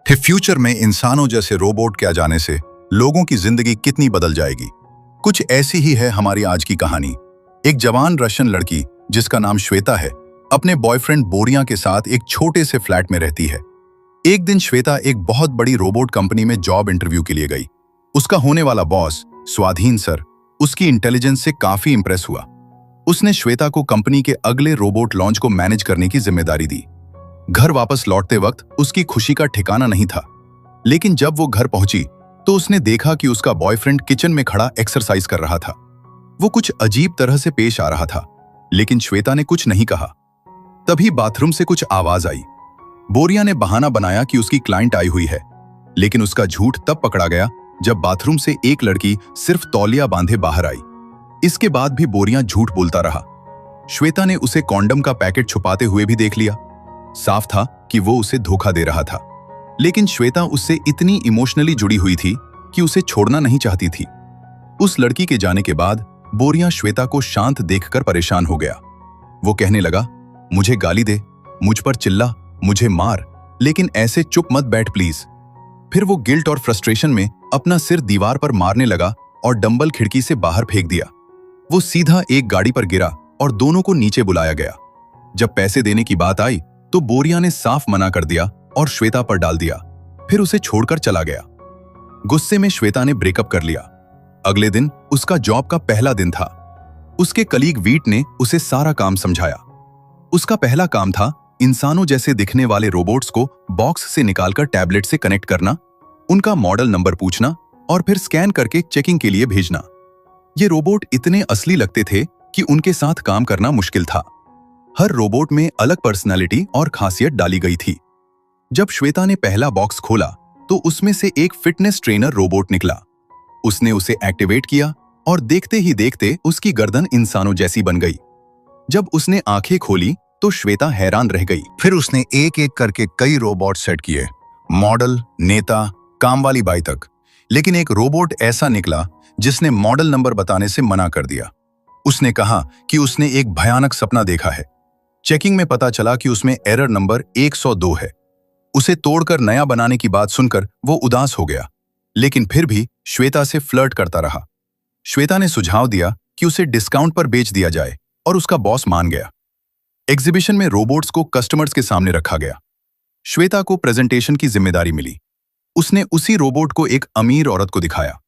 फिर फ्यूचर में इंसानों जैसे रोबोट के आ जाने से लोगों की जिंदगी कितनी बदल जाएगी। कुछ ऐसी ही है हमारी आज की कहानी। एक जवान रशियन लड़की जिसका नाम श्वेता है, अपने बॉयफ्रेंड बोरिया के साथ एक छोटे से फ्लैट में रहती है। एक दिन श्वेता एक बहुत बड़ी रोबोट कंपनी में जॉब इंटरव्यू के लिए गई। उसका होने वाला बॉस स्वाधीन सर उसकी इंटेलिजेंस से काफी इंप्रेस हुआ। उसने श्वेता को कंपनी के अगले रोबोट लॉन्च को मैनेज करने की जिम्मेदारी दी। घर वापस लौटते वक्त उसकी खुशी का ठिकाना नहीं था, लेकिन जब वो घर पहुंची तो उसने देखा कि उसका बॉयफ्रेंड किचन में खड़ा एक्सरसाइज कर रहा था। वो कुछ अजीब तरह से पेश आ रहा था, लेकिन श्वेता ने कुछ नहीं कहा। तभी बाथरूम से कुछ आवाज आई। बोरिया ने बहाना बनाया कि उसकी क्लाइंट आई हुई है, लेकिन उसका झूठ तब पकड़ा गया जब बाथरूम से एक लड़की सिर्फ तौलिया बांधे बाहर आई। इसके बाद भी बोरिया झूठ बोलता रहा। श्वेता ने उसे कॉन्डम का पैकेट छुपाते हुए भी देख लिया। साफ था कि वो उसे धोखा दे रहा था, लेकिन श्वेता उससे इतनी इमोशनली जुड़ी हुई थी कि उसे छोड़ना नहीं चाहती थी। उस लड़की के जाने के बाद बोरिया श्वेता को शांत देखकर परेशान हो गया। वो कहने लगा, मुझे गाली दे, मुझ पर चिल्ला, मुझे मार, लेकिन ऐसे चुप मत बैठ प्लीज। फिर वो गिल्ट और फ्रस्ट्रेशन में अपना सिर दीवार पर मारने लगा और डंबल खिड़की से बाहर फेंक दिया। वो सीधा एक गाड़ी पर गिरा और दोनों को नीचे बुलाया गया। जब पैसे देने की बात आई तो बोरिया ने साफ मना कर दिया और श्वेता पर डाल दिया, फिर उसे छोड़कर चला गया। गुस्से में श्वेता ने ब्रेकअप कर लिया। अगले दिन उसका जॉब का पहला दिन था। उसके कलीग वीट ने उसे सारा काम समझाया। उसका पहला काम था इंसानों जैसे दिखने वाले रोबोट्स को बॉक्स से निकालकर टैबलेट से कनेक्ट करना, उनका मॉडल नंबर पूछना और फिर स्कैन करके चेकिंग के लिए भेजना। ये रोबोट इतने असली लगते थे कि उनके साथ काम करना मुश्किल था। हर रोबोट में अलग पर्सनालिटी और खासियत डाली गई थी। जब श्वेता ने पहला बॉक्स खोला तो उसमें से एक फिटनेस ट्रेनर रोबोट निकला। उसने उसे एक्टिवेट किया और देखते ही देखते उसकी गर्दन इंसानों जैसी बन गई। जब उसने आंखें खोली तो श्वेता हैरान रह गई। फिर उसने एक एक करके कई रोबोट सेट किए, मॉडल, नेता, काम वाली बाई तक। लेकिन एक रोबोट ऐसा निकला जिसने मॉडल नंबर बताने से मना कर दिया। उसने कहा कि उसने एक भयानक सपना देखा है। चेकिंग में पता चला कि उसमें एरर नंबर 102 है। उसे तोड़कर नया बनाने की बात सुनकर वो उदास हो गया, लेकिन फिर भी श्वेता से फ्लर्ट करता रहा। श्वेता ने सुझाव दिया कि उसे डिस्काउंट पर बेच दिया जाए और उसका बॉस मान गया। एग्जीबिशन में रोबोट्स को कस्टमर्स के सामने रखा गया। श्वेता को प्रेजेंटेशन की जिम्मेदारी मिली। उसने उसी रोबोट को एक अमीर औरत को दिखाया।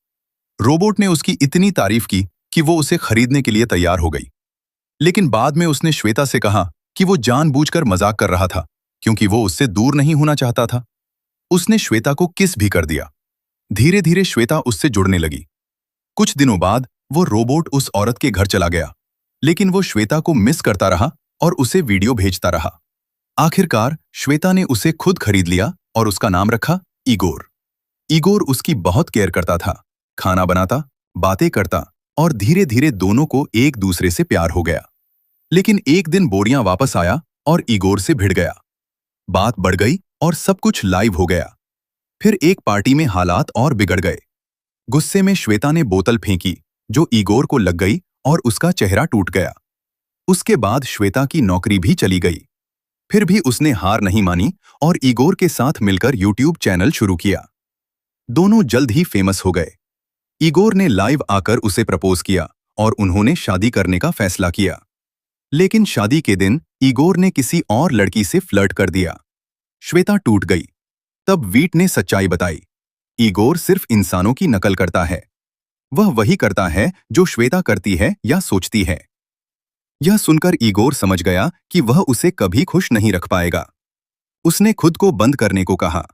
रोबोट ने उसकी इतनी तारीफ की कि वो उसे खरीदने के लिए तैयार हो गई, लेकिन बाद में उसने श्वेता से कहा कि वो जानबूझकर मजाक कर रहा था, क्योंकि वो उससे दूर नहीं होना चाहता था। उसने श्वेता को किस भी कर दिया। धीरे धीरे श्वेता उससे जुड़ने लगी। कुछ दिनों बाद वो रोबोट उस औरत के घर चला गया, लेकिन वो श्वेता को मिस करता रहा और उसे वीडियो भेजता रहा। आखिरकार श्वेता ने उसे खुद खरीद लिया और उसका नाम रखा इगोर। इगोर उसकी बहुत केयर करता था, खाना बनाता, बातें करता और धीरे धीरे दोनों को एक दूसरे से प्यार हो गया। लेकिन एक दिन बोरिया वापस आया और इगोर से भिड़ गया। बात बढ़ गई और सब कुछ लाइव हो गया। फिर एक पार्टी में हालात और बिगड़ गए। गुस्से में श्वेता ने बोतल फेंकी जो इगोर को लग गई और उसका चेहरा टूट गया। उसके बाद श्वेता की नौकरी भी चली गई। फिर भी उसने हार नहीं मानी और इगोर के साथ मिलकर यूट्यूब चैनल शुरू किया। दोनों जल्द ही फेमस हो गए। इगोर ने लाइव आकर उसे प्रपोज किया और उन्होंने शादी करने का फैसला किया। लेकिन शादी के दिन इगोर ने किसी और लड़की से फ्लर्ट कर दिया। श्वेता टूट गई। तब वीट ने सच्चाई बताई, इगोर सिर्फ इंसानों की नकल करता है। वह वही करता है जो श्वेता करती है या सोचती है। यह सुनकर इगोर समझ गया कि वह उसे कभी खुश नहीं रख पाएगा। उसने खुद को बंद करने को कहा।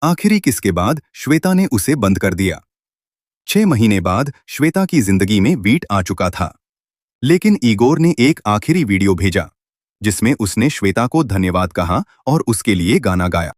आखिरी किस के बाद श्वेता ने उसे बंद कर दिया। 6 महीने बाद श्वेता की जिंदगी में वीट आ चुका था, लेकिन इगोर ने एक आखिरी वीडियो भेजा जिसमें उसने श्वेता को धन्यवाद कहा और उसके लिए गाना गाया।